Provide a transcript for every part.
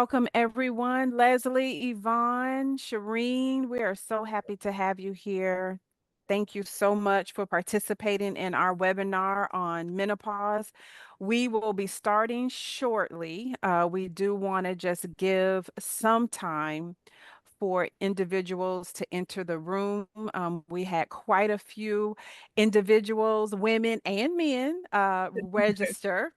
Welcome, everyone. Leslie, Yvonne, Shireen, we are so happy to have you here. Thank you so much for participating in our webinar on menopause. We will be starting shortly. We do want to just give some time for individuals to enter the room. We had quite a few individuals, women and men, register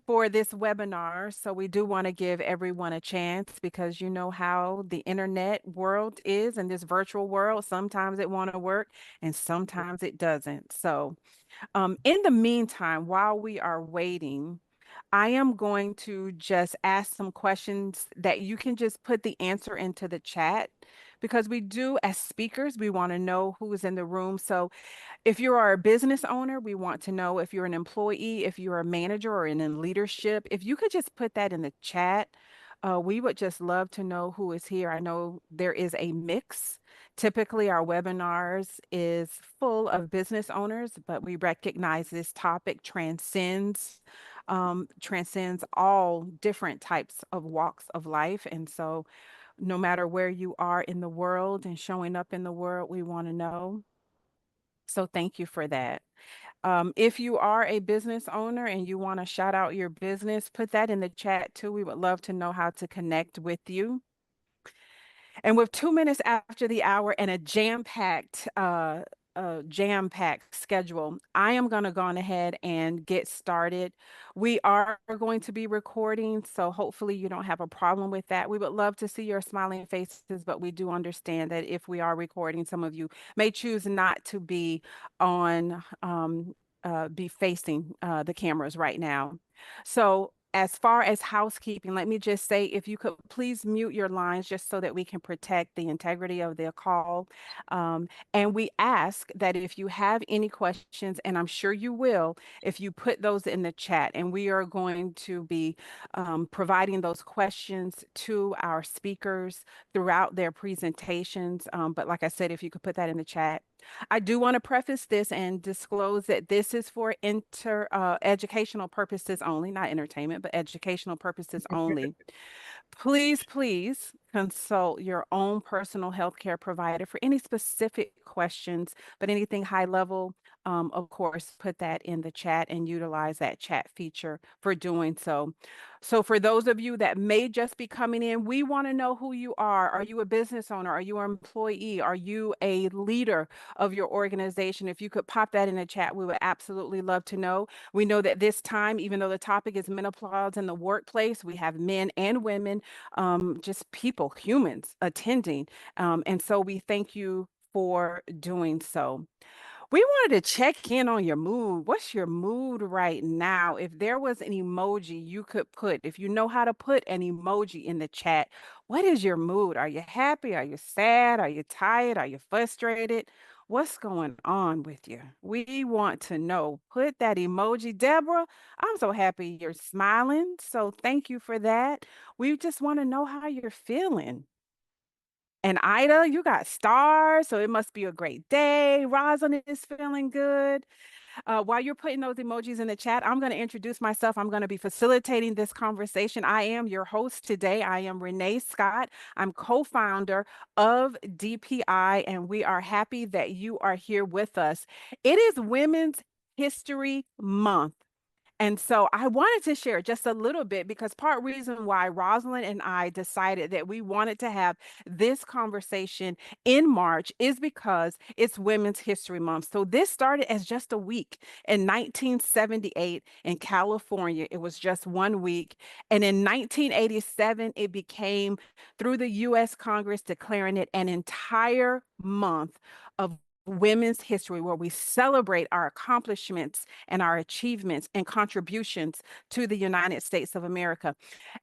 for this webinar. So we do want to give everyone a chance because you know how the internet world is and this virtual world. Sometimes it want to work and sometimes it doesn't. So in the meantime, while we are waiting, I am going to just ask some questions that you can just put the answer into the chat because we do, as speakers, we want to know who is in the room. So if you are a business owner, we want to know if you're an employee, if you're a manager or in leadership. If you could just put that in the chat, we would just love to know who is here. I know there is a mix. Typically, our webinars is full of business owners, but we recognize this topic transcends all different types of walks of life. And so no matter where you are in the world and showing up in the world, we want to know. So thank you for that. If you are a business owner and you want to shout out your business, put that in the chat too. We would love to know how to connect with you. And with 2 minutes after the hour and a jam-packed schedule, I am going to go on ahead and get started. We are going to be recording, so hopefully you don't have a problem with that. We would love to see your smiling faces, but we do understand that if we are recording, some of you may choose not to be on, be facing the cameras right now. So as far as housekeeping, let me just say, if you could please mute your lines just so that we can protect the integrity of the call. And we ask that if you have any questions, and I'm sure you will, if you put those in the chat, and we are going to be providing those questions to our speakers throughout their presentations. But like I said, if you could put that in the chat. I do want to preface this and disclose that this is for educational purposes only, not entertainment, but educational purposes only. Please consult your own personal healthcare provider for any specific questions, but anything high level, of course, put that in the chat and utilize that chat feature for doing so. So for those of you that may just be coming in, we want to know who you are. Are you a business owner? Are you an employee? Are you a leader of your organization? If you could pop that in the chat, we would absolutely love to know. We know that this time, even though the topic is menopause in the workplace, we have men and women, just people, humans attending. And so we thank you for doing so. We wanted to check in on your mood. What's your mood right now? If there was an emoji you could put, if you know how to put an emoji in the chat, what is your mood? Are you happy? Are you sad? Are you tired? Are you frustrated? What's going on with you? We want to know. Put that emoji. Deborah, I'm so happy you're smiling. So thank you for that. We just want to know how you're feeling. And Ida, you got stars, so it must be a great day. Rosalind is feeling good. While you're putting those emojis in the chat, I'm going to introduce myself. I'm going to be facilitating this conversation. I am your host today. I am Renee Scott. I'm co-founder of DPI, and we are happy that you are here with us. It is Women's History Month. And so I wanted to share just a little bit because part reason why Rosalind and I decided that we wanted to have this conversation in March is because it's Women's History Month. So this started as just a week in 1978 in California. It was just 1 week. And in 1987, it became through the US Congress declaring it an entire month of women's history where we celebrate our accomplishments and our achievements and contributions to the United States of America.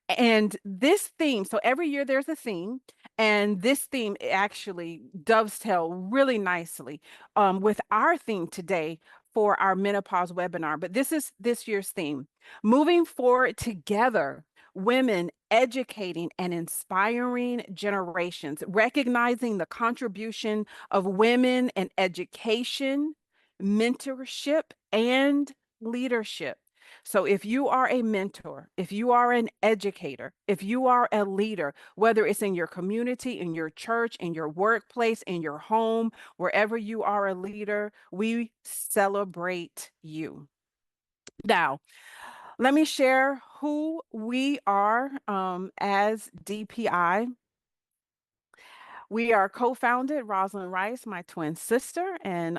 And this theme, so every year there's a theme, and this theme actually dovetail really nicely with our theme today for our menopause webinar. But this is this year's theme, moving forward together, women educating and inspiring generations, recognizing the contribution of women in education, mentorship, and leadership. So if you are a mentor, if you are an educator, if you are a leader, whether it's in your community, in your church, in your workplace, in your home, wherever you are a leader, we celebrate you. Now, let me share who we are as DPI. We are co-founded, Rosalind Rice, my twin sister, and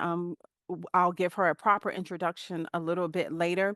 I'll give her a proper introduction a little bit later.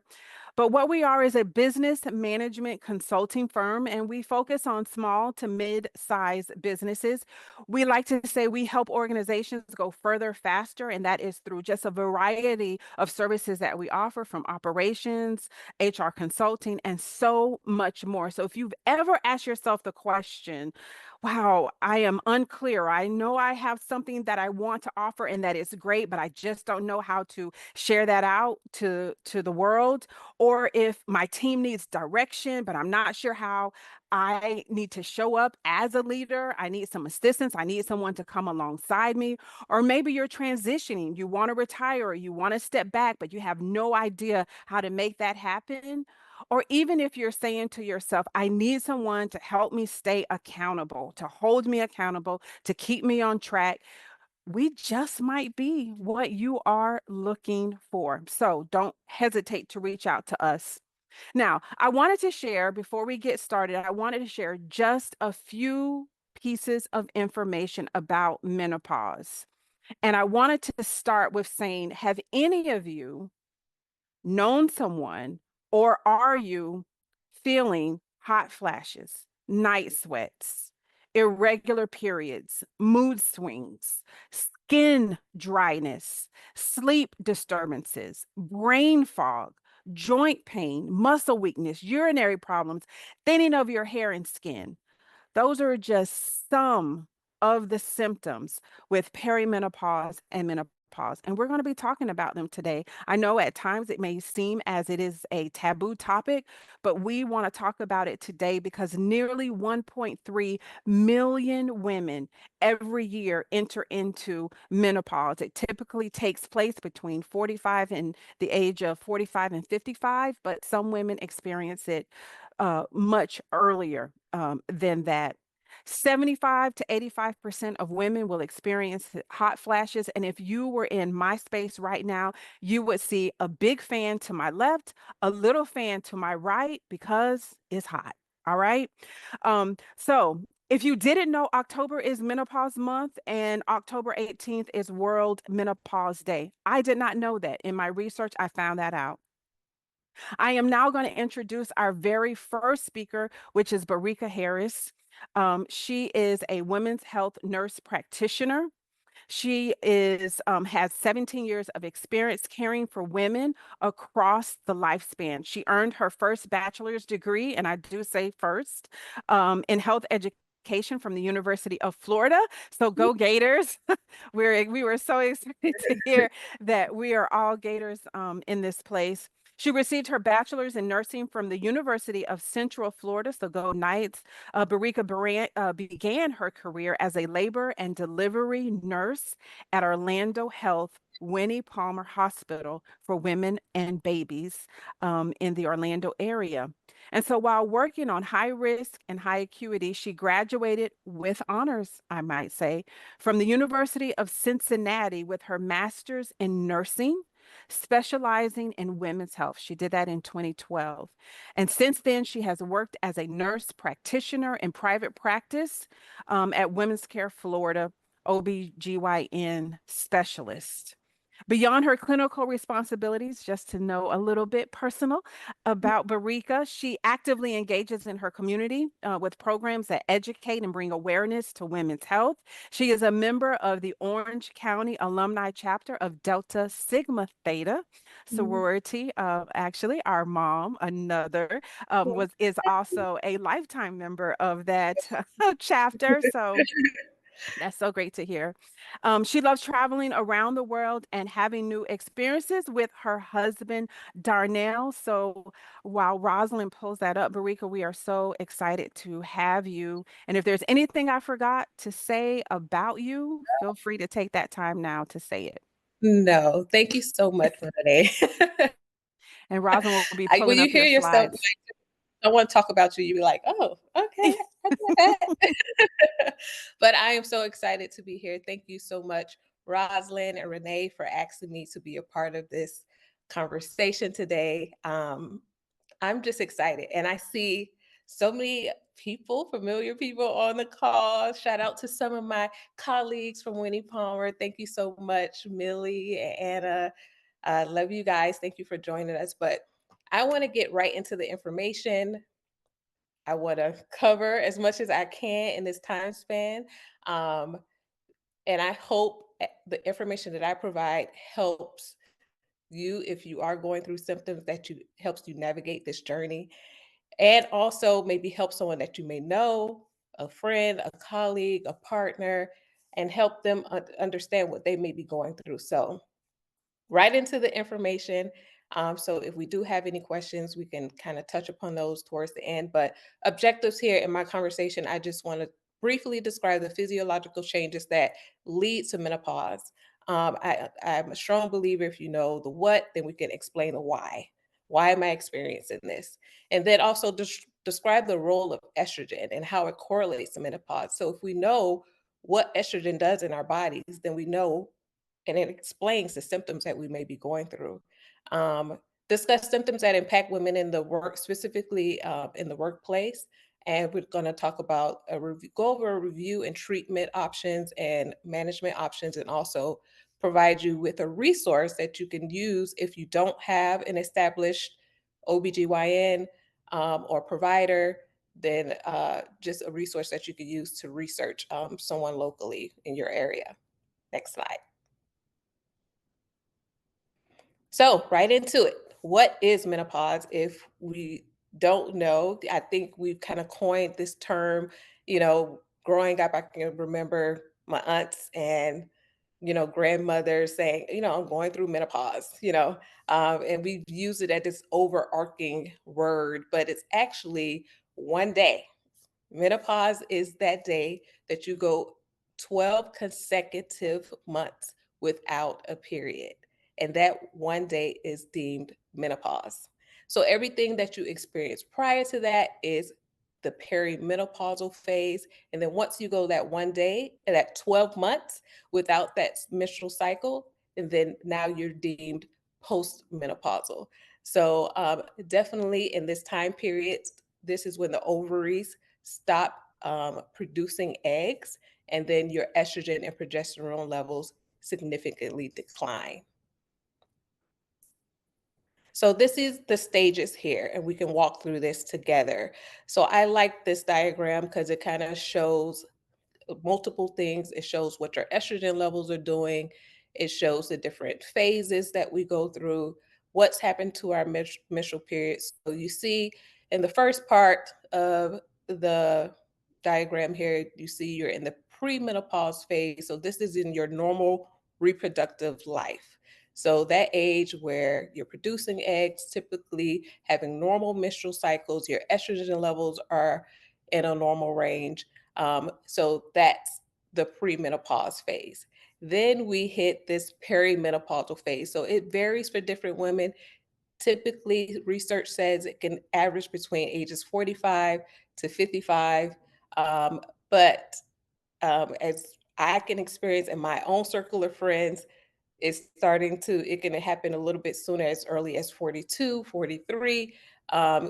But what we are is a business management consulting firm, and we focus on small to mid-sized businesses. We like to say we help organizations go further faster, and that is through just a variety of services that we offer, from operations, HR consulting, and so much more. So if you've ever asked yourself the question, wow, I am unclear. I know I have something that I want to offer and that is great, but I just don't know how to share that out to the world. Or if my team needs direction, but I'm not sure how I need to show up as a leader, I need some assistance, I need someone to come alongside me. Or maybe you're transitioning, you want to retire, or you want to step back, but you have no idea how to make that happen. Or even if you're saying to yourself, I need someone to help me stay accountable, to hold me accountable, to keep me on track, we just might be what you are looking for. So don't hesitate to reach out to us. Now, I wanted to share, before we get started, I wanted to share just a few pieces of information about menopause. And I wanted to start with saying, have any of you known someone, or are you feeling hot flashes, night sweats, irregular periods, mood swings, skin dryness, sleep disturbances, brain fog, joint pain, muscle weakness, urinary problems, thinning of your hair and skin? Those are just some of the symptoms with perimenopause and menopause. And we're going to be talking about them today. I know at times it may seem as it is a taboo topic, but we want to talk about it today because nearly 1.3 million women every year enter into menopause. It typically takes place between 45 and the age of 45 and 55, but some women experience it much earlier than that. 75 to 85% of women will experience hot flashes. And if you were in my space right now, you would see a big fan to my left, a little fan to my right, because it's hot. All right. So if you didn't know, October is menopause month and October 18th is World Menopause Day. I did not know that. In my research, I found that out. I am now going to introduce our very first speaker, which is Barika Harris. She is a women's health nurse practitioner. She has 17 years of experience caring for women across the lifespan. She earned her first bachelor's degree, and I do say first, in health education from the University of Florida. So go Gators. We were so excited to hear that we are all Gators in this place. She received her bachelor's in nursing from the University of Central Florida, so go Knights. Barika began her career as a labor and delivery nurse at Orlando Health Winnie Palmer Hospital for Women and Babies in the Orlando area. And so while working on high risk and high acuity, she graduated with honors, I might say, from the University of Cincinnati with her master's in nursing, specializing in women's health. She did that in 2012. And since then, she has worked as a nurse practitioner in private practice at Women's Care Florida, OBGYN specialist. Beyond her clinical responsibilities, just to know a little bit personal about Barika, she actively engages in her community with programs that educate and bring awareness to women's health. She is a member of the Orange County Alumni Chapter of Delta Sigma Theta sorority. Actually, our mom, another, is also a lifetime member of that chapter. So that's so great to hear. She loves traveling around the world and having new experiences with her husband, Darnell. So while Rosalind pulls that up, Barika, we are so excited to have you. And if there's anything I forgot to say about you, feel free to take that time now to say it. No, thank you so much for today. and Rosalind will be When pulling you up hear your yourself, slides. like, someone talk about you, you be like, "Oh, okay, I get that." But I am so excited to be here. Thank you so much, Rosalind and Renee, for asking me to be a part of this conversation today. I'm just excited, and I see so many people, familiar people on the call. Shout out to some of my colleagues from Winnie Palmer. Thank you so much, Millie and Anna. I love you guys. Thank you for joining us. But I want to get right into the information. I want to cover as much as I can in this time span. Um, and I hope the information that I provide helps you if you are going through symptoms, that you helps you navigate this journey, and also maybe help someone that you may know, a friend, a colleague, a partner, and help them understand what they may be going through. So right into the information. So if we do have any questions, we can kind of touch upon those towards the end. But objectives here in my conversation, I just want to briefly describe the physiological changes that lead to menopause. I'm a strong believer, if you know the what, then we can explain the why. Why am I experiencing this? And then also describe the role of estrogen and how it correlates to menopause. So if we know what estrogen does in our bodies, then we know, and it explains the symptoms that we may be going through. Um, Discuss symptoms that impact women in the work, specifically in the workplace. And we're going to talk about go over a review and treatment options and management options, and also provide you with a resource that you can use if you don't have an established OBGYN or provider, then just a resource that you could use to research someone locally in your area. Next slide. So, right into it. What is menopause? If we don't know, I think we've kind of coined this term, growing up, I can remember my aunts and, grandmothers saying, I'm going through menopause, and we've used it as this overarching word, but it's actually one day. Menopause is that day that you go 12 consecutive months without a period. And that one day is deemed menopause. So everything that you experience prior to that is the perimenopausal phase. And then once you go that one day, that 12 months without that menstrual cycle, and then now you're deemed postmenopausal. So definitely in this time period, this is when the ovaries stop producing eggs, and then your estrogen and progesterone levels significantly decline. So this is the stages here, and we can walk through this together. So I like this diagram because it kind of shows multiple things. It shows what your estrogen levels are doing. It shows the different phases that we go through, what's happened to our menstrual periods. So you see in the first part of the diagram here, you see you're in the premenopause phase. So this is in your normal reproductive life. So that age where you're producing eggs, typically having normal menstrual cycles, your estrogen levels are in a normal range. So that's the premenopause phase. Then we hit this perimenopausal phase. So it varies for different women. Typically, research says it can average between ages 45 to 55. Um, but as I can experience in my own circle of friends, it can happen a little bit sooner, as early as 42, 43.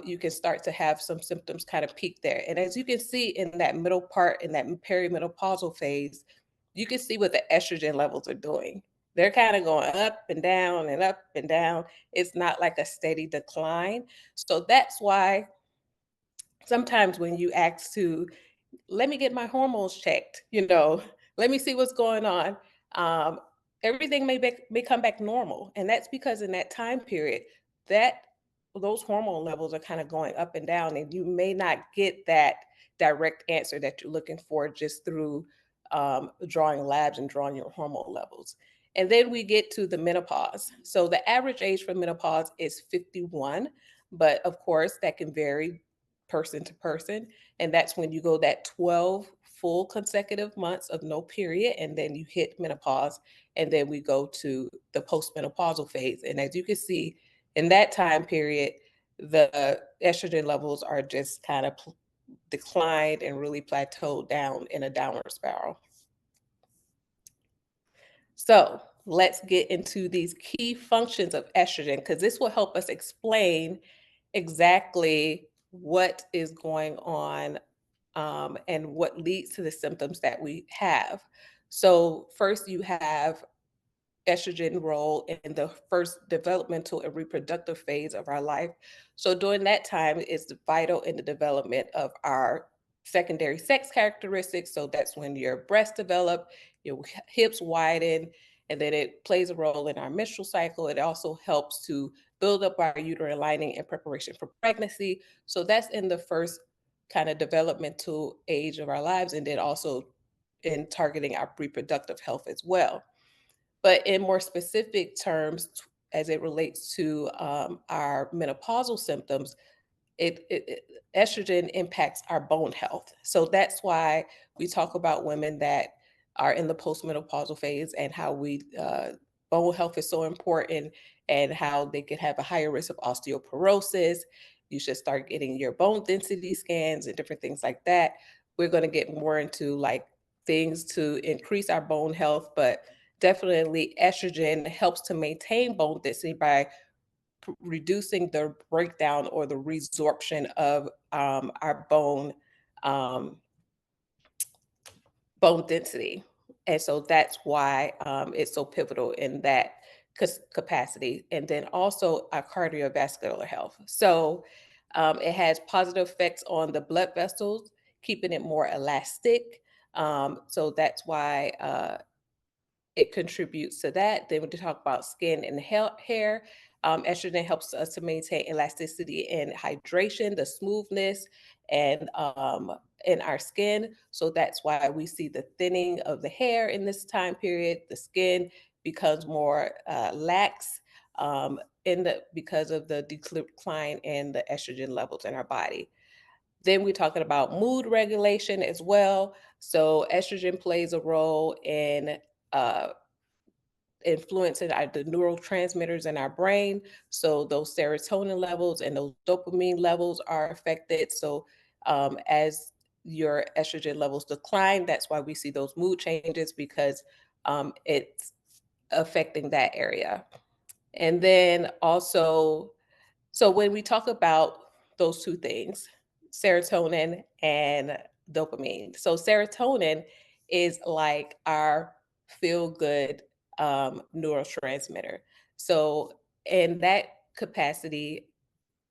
You can start to have some symptoms kind of peak there. And as you can see in that middle part, in that perimenopausal phase, you can see what the estrogen levels are doing. They're kind of going up and down and up and down. It's not like a steady decline. So that's why sometimes when you ask to let me get my hormones checked, let me see what's going on. Um, Everything may come back normal. And that's because in that time period, that those hormone levels are kind of going up and down, and you may not get that direct answer that you're looking for just through drawing labs and drawing your hormone levels. And then we get to the menopause. So the average age for menopause is 51, but of course that can vary person to person. And that's when you go that 12 full consecutive months of no period, and then you hit menopause, and then we go to the postmenopausal phase. And as you can see, In that time period, the estrogen levels are just kind of declined and really plateaued down in a downward spiral. So let's get into these key functions of estrogen because this will help us explain exactly what is going on and what leads to the symptoms that we have. So, first, you have estrogen role in the first developmental and reproductive phase of our life. So during that time, it's vital in the development of our secondary sex characteristics. So that's when your breasts develop, your hips widen, and then it plays a role in our menstrual cycle. It also helps to build up our uterine lining in preparation for pregnancy. So that's in the first kind of developmental age of our lives, and then also in targeting our reproductive health as well. But in more specific terms, as it relates to our menopausal symptoms, estrogen impacts our bone health. So that's why we talk about women that are in the postmenopausal phase and how bone health is so important and how they could have a higher risk of osteoporosis. You should start getting your bone density scans and different things like that. We're going to get more into like things to increase our bone health, but definitely estrogen helps to maintain bone density by reducing the breakdown or the resorption of our um, bone density. And so that's why it's so pivotal in that capacity. And then also our cardiovascular health. So it has positive effects on the blood vessels, keeping it more elastic. So that's why it contributes to that. Then we talk about skin and hair. Estrogen helps us to maintain elasticity and hydration, the smoothness, and in our skin. So that's why we see the thinning of the hair in this time period. The skin becomes more lax because of the decline in the estrogen levels in our body. Then we're talking about mood regulation as well. So estrogen plays a role in uh, influencing the neurotransmitters in our brain. So those serotonin levels and those dopamine levels are affected. So as your estrogen levels decline, that's why we see those mood changes because it's affecting that area. And then also, so when we talk about those two things, serotonin and dopamine. So serotonin is like our feel good neurotransmitter. So in that capacity,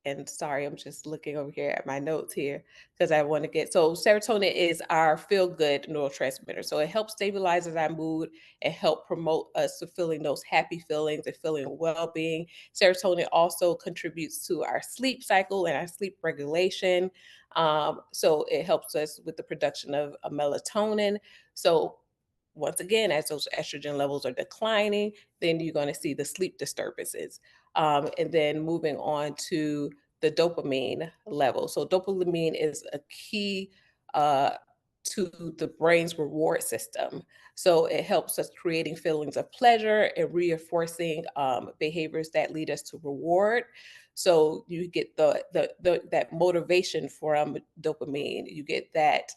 and sorry, I'm just looking over here at my notes here because I want to get so serotonin is our feel good neurotransmitter. So it helps stabilizes our mood and help promote us to feeling those happy feelings and feeling well being. Serotonin also contributes to our sleep cycle and our sleep regulation. So it helps us with the production of a melatonin. So once again, as those estrogen levels are declining, then you're going to see the sleep disturbances. And then moving on to the dopamine level. So dopamine is a key uh, to the brain's reward system. So it helps us creating feelings of pleasure and reinforcing behaviors that lead us to reward. So you get that motivation from dopamine. You get that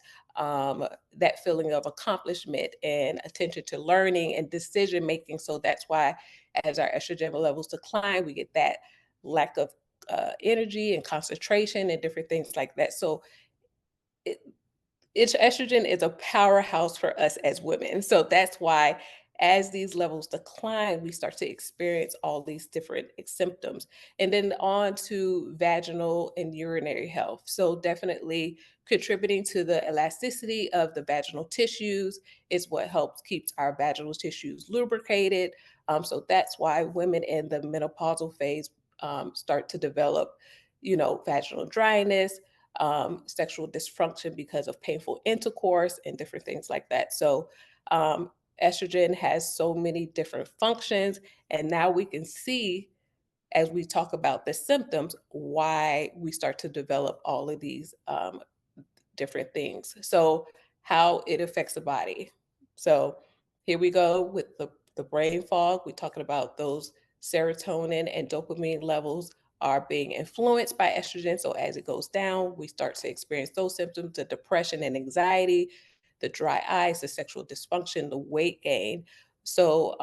feeling of accomplishment and attention to learning and decision making. So that's why, as our estrogen levels decline, we get that lack of energy and concentration and different things like that. So it, estrogen is a powerhouse for us as women. So that's why as these levels decline, we start to experience all these different symptoms. And then on to vaginal and urinary health. So definitely contributing to the elasticity of the vaginal tissues is what helps keeps our vaginal tissues lubricated. So that's why women in the menopausal phase start to develop, vaginal dryness, sexual dysfunction because of painful intercourse and different things like that. So, estrogen has so many different functions. And now we can see, as we talk about the symptoms, why we start to develop all of these different things. So, how it affects the body. So, here we go with the brain fog. We're talking about those serotonin and dopamine levels are being influenced by estrogen. So as it goes down, we start to experience those symptoms, the depression and anxiety, the dry eyes, the sexual dysfunction, the weight gain. So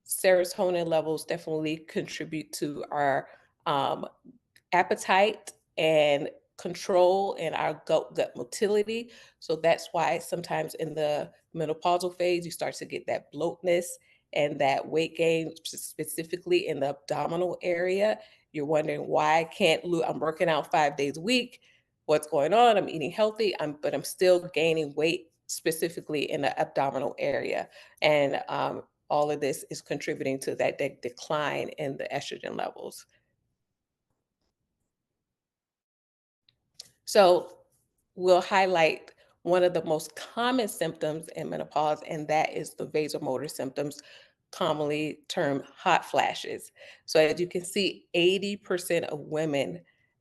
serotonin levels definitely contribute to our um, appetite and control and our gut motility. So that's why sometimes in the menopausal phase, you start to get that bloatness and that weight gain, specifically in the abdominal area. You're wondering why I can't lose. I'm working out 5 days a week. What's going on? I'm eating healthy, but I'm still gaining weight, specifically in the abdominal area. And all of this is contributing to that decline in the estrogen levels. So we'll highlight one of the most common symptoms in menopause, and that is the vasomotor symptoms, commonly termed hot flashes. So as you can see, 80% of women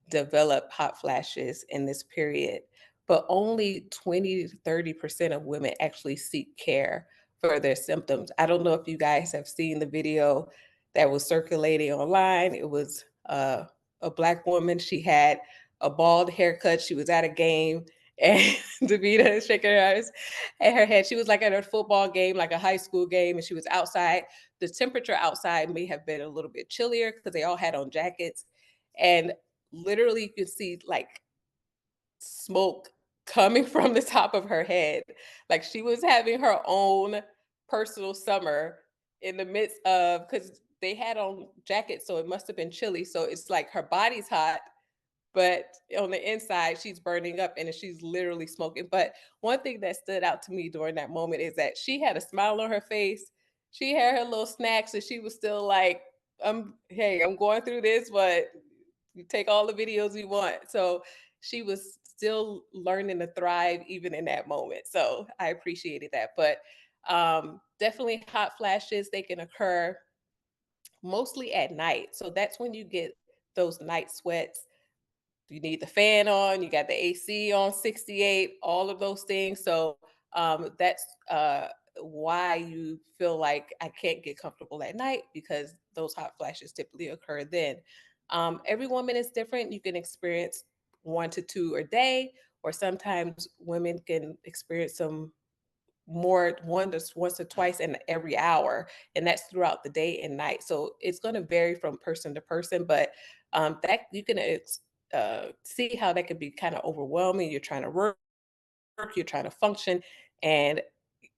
develop hot flashes in this period, but only 20 to 30% of women actually seek care for their symptoms. I don't know if you guys have seen the video that was circulating online. It was a Black woman. She had a bald haircut. She was at a game, and Davida is shaking her eyes at her head. She was like at a football game, like a high school game, and she was outside. The temperature outside may have been a little bit chillier because they all had on jackets. And literally, you could see like smoke coming from the top of her head. Like she was having her own personal summer in the midst of, because they had on jackets, so it must have been chilly. So it's like her body's hot, but on the inside, she's burning up and she's literally smoking. But one thing that stood out to me during that moment is that she had a smile on her face. She had her little snacks and she was still like, hey, I'm going through this, but you take all the videos you want. So she was still learning to thrive even in that moment. So I appreciated that. But definitely hot flashes, they can occur mostly at night. So that's when you get those night sweats. You need the fan on, you got the AC on 68, all of those things. So that's why you feel like I can't get comfortable at night, because those hot flashes typically occur then. Every woman is different. You can experience 1 to 2 a day, or sometimes women can experience some more, once or twice in every hour, and that's throughout the day and night. So it's going to vary from person to person, but that you can see how that could be kind of overwhelming. You're trying to work, you're trying to function, and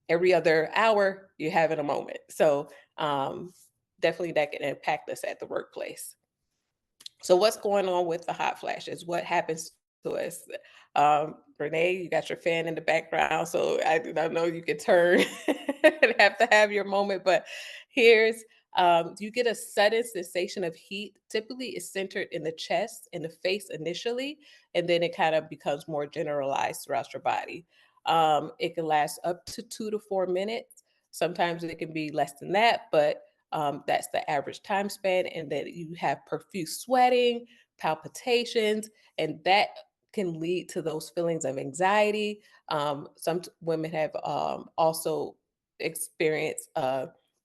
every other hour you're having a moment. So definitely that can impact us at the workplace. So what's going on with the hot flashes? What happens to us? Renee, you got your fan in the background, so I know you can turn and have to have your moment. But here's you get a sudden sensation of heat. Typically, it's centered in the chest and the face initially, and then it kind of becomes more generalized throughout your body. It can last up to 2 to 4 minutes. Sometimes it can be less than that, but that's the average time span. And then you have profuse sweating, palpitations, and that can lead to those feelings of anxiety. Some women have also experienced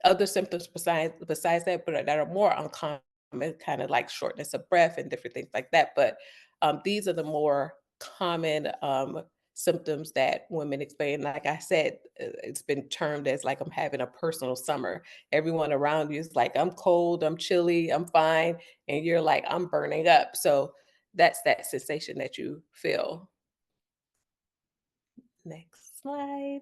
other symptoms besides that, but that are more uncommon, kind of like shortness of breath and different things like that. But these are the more common symptoms that women experience. Like I said, it's been termed as like I'm having a personal summer. Everyone around you is like, I'm cold, I'm chilly, I'm fine. And you're like, I'm burning up. So that's that sensation that you feel. Next slide.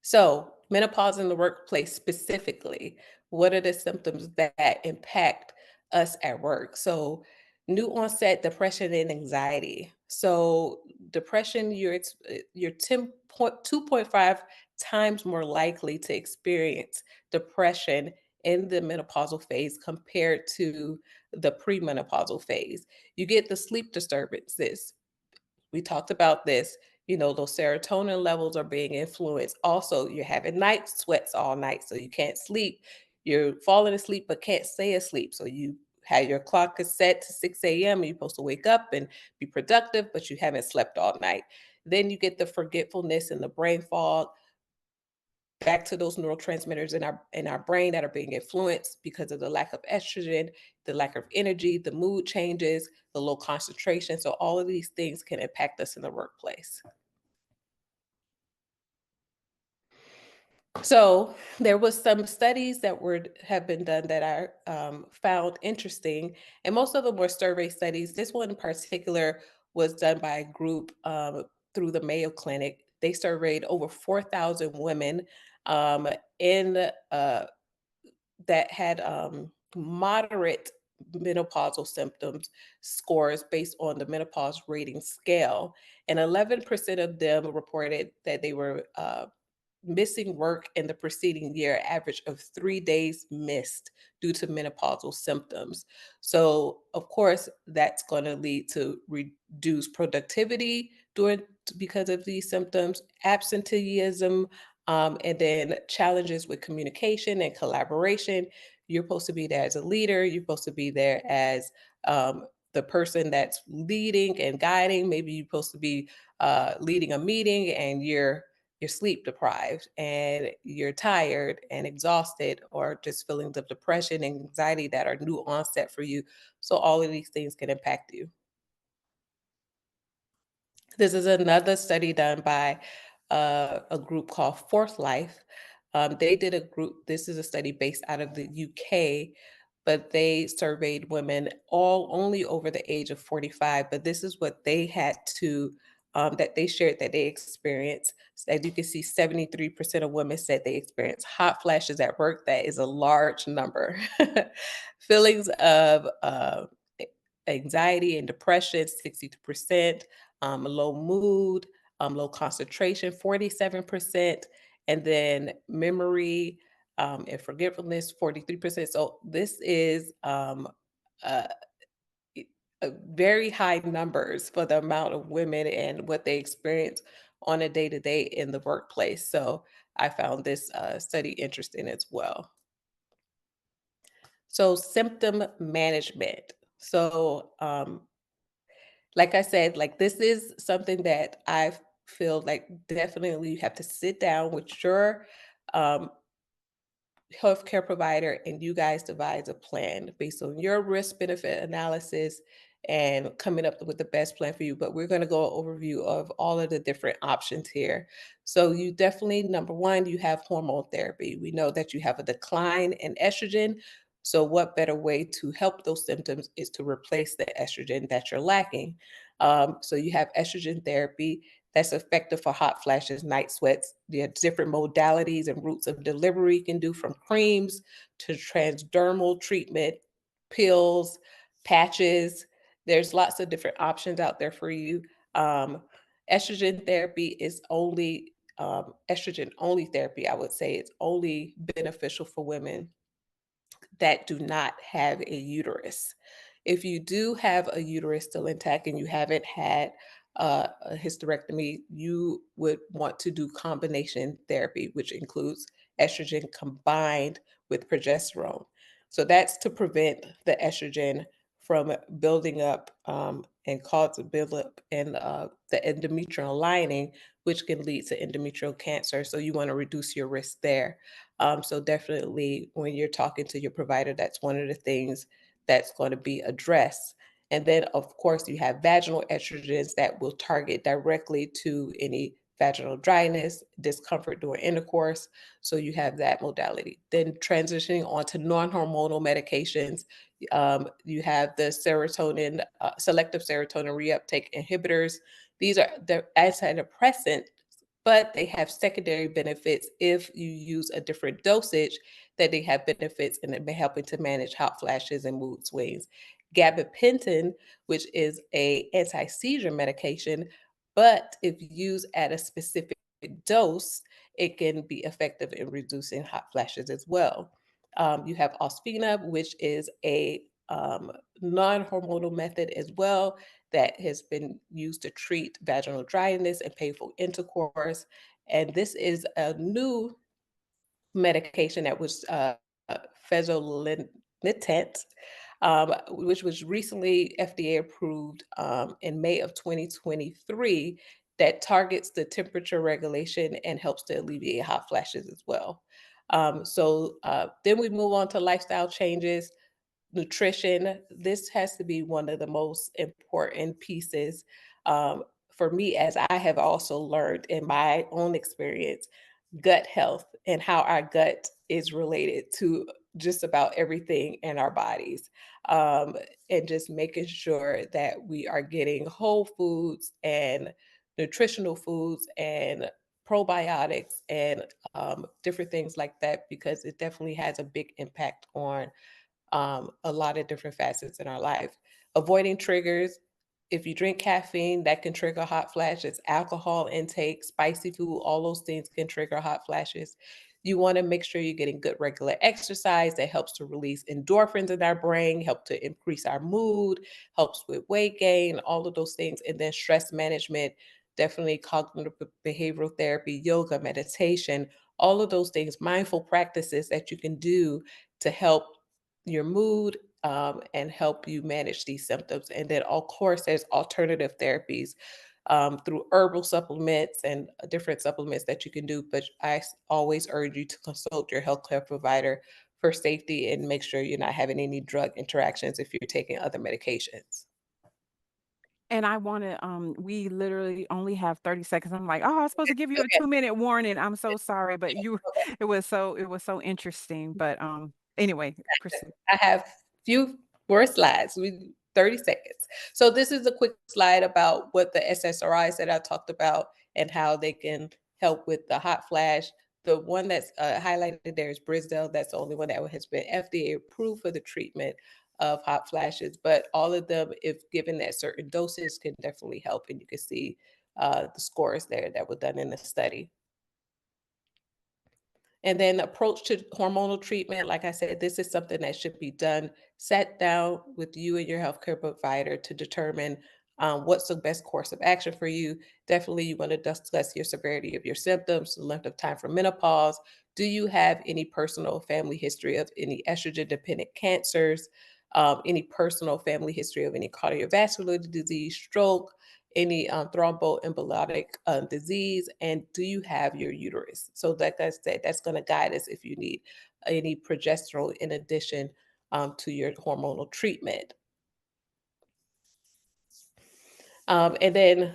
So, menopause in the workplace specifically, what are the symptoms that impact us at work? So, new onset depression and anxiety. So, depression, you're 2.5 times more likely to experience depression in the menopausal phase compared to the premenopausal phase. You get the sleep disturbances. We talked about this. Those serotonin levels are being influenced. Also, you're having night sweats all night, so you can't sleep. You're falling asleep but can't stay asleep. So you have your clock is set to 6 a.m. and you're supposed to wake up and be productive, but you haven't slept all night. Then you get the forgetfulness and the brain fog. back to those neurotransmitters in our brain that are being influenced because of the lack of estrogen, the lack of energy, the mood changes, the low concentration. So all of these things can impact us in the workplace. So there was some studies that were have been done that I found interesting, and most of them were survey studies. This one in particular was done by a group through the Mayo Clinic. They surveyed over 4,000 women um, in that had moderate menopausal symptoms scores based on the menopause rating scale, and 11% of them reported that they were missing work in the preceding year, average of 3 days missed due to menopausal symptoms. So, of course, that's going to lead to reduced productivity during because of these symptoms, absenteeism, and then challenges with communication and collaboration. You're supposed to be there as a leader. You're supposed to be there as the person that's leading and guiding. Maybe you're supposed to be leading a meeting, and you're sleep deprived and you're tired and exhausted, or just feelings of depression and anxiety that are new onset for you. So all of these things can impact you. This is another study done by a group called Fourth Life. They did a group, this is a study based out of the UK, but they surveyed women all only over the age of 45. But this is what they had to, that they shared that they experienced. So as you can see, 73% of women said they experienced hot flashes at work. That is a large number. Feelings of anxiety and depression, 62%, low mood, low concentration, 47%, and then memory and forgetfulness, 43%. So this is uh, very high numbers for the amount of women and what they experience on a day to day in the workplace. So I found this study interesting as well. So symptom management. So like I said, like this is something that I feel like definitely you have to sit down with your um, healthcare provider and you guys devise a plan based on your risk benefit analysis and coming up with the best plan for you. But we're going to go overview of all of the different options here. So you definitely, number one, you have hormone therapy. We know that you have a decline in estrogen. So what better way to help those symptoms is to replace the estrogen that you're lacking. So you have estrogen therapy that's effective for hot flashes, night sweats. There are different modalities and routes of delivery you can do, from creams to transdermal treatment, pills, patches. There's lots of different options out there for you. Um, Estrogen therapy is only estrogen only therapy. I would say it's only beneficial for women that do not have a uterus. If you do have a uterus still intact and you haven't had a hysterectomy, you would want to do combination therapy, which includes estrogen combined with progesterone. So that's to prevent the estrogen from building up and cause a buildup in the endometrial lining, which can lead to endometrial cancer. So you want to reduce your risk there. So definitely when you're talking to your provider, that's one of the things that's going to be addressed. And then of course you have vaginal estrogens that will target directly to any vaginal dryness, discomfort during intercourse. So you have that modality. Then transitioning on to non-hormonal medications, you have the serotonin, selective serotonin reuptake inhibitors. These are the antidepressant, but they have secondary benefits if you use a different dosage, that they have benefits and it may helping to manage hot flashes and mood swings. Gabapentin, which is a anti-seizure medication, but if used at a specific dose, it can be effective in reducing hot flashes as well. You have osfena, which is a non-hormonal method as well, that has been used to treat vaginal dryness and painful intercourse. And this is a new medication that was fezolinetant, which was recently FDA approved in May of 2023. that targets the temperature regulation and helps to alleviate hot flashes as well. Then we move on to lifestyle changes. Nutrition, this has to be one of the most important pieces for me, as I have also learned in my own experience, gut health and how our gut is related to just about everything in our bodies. Um, and just making sure that we are getting whole foods and nutritional foods and probiotics and different things like that, because it definitely has a big impact on a lot of different facets in our life. Avoiding triggers. If you drink caffeine, that can trigger hot flashes. Alcohol intake, spicy food, all those things can trigger hot flashes. You want to make sure you're getting good regular exercise that helps to release endorphins in our brain, help to increase our mood, helps with weight gain, all of those things. And then stress management, definitely cognitive behavioral therapy, yoga, meditation, all of those things, mindful practices that you can do to help your mood, and help you manage these symptoms. And then, of course, there's alternative therapies through herbal supplements and different supplements that you can do. But always urge you to consult your healthcare provider for safety and make sure you're not having any drug interactions if you're taking other medications. And I wanna, we literally only have 30 seconds. I'm like, "Oh, I was supposed to give you a Okay. 2-minute warning. I'm so sorry," but you Okay. it was so interesting, but, anyway, proceed. I have few more slides. 30 seconds. So this is a quick slide about what the SSRIs that I talked about and how they can help with the hot flash. The one that's highlighted there is Brisdale. That's the only one that has been FDA approved for the treatment of hot flashes. But all of them, if given at certain doses, can definitely help. And you can see the scores there that were done in the study. And then approach to hormonal treatment, like I said, this is something that should be done, sat down with you and your healthcare provider to determine what's the best course of action for you. Definitely, you want to discuss your severity of your symptoms, the length of time for menopause. Do you have any personal family history of any estrogen dependent cancers? Any personal family history of any cardiovascular disease, stroke, any thromboembolic disease, and do you have your uterus? So, like I said, that's going to guide us if you need any progesterone in addition to your hormonal treatment. And then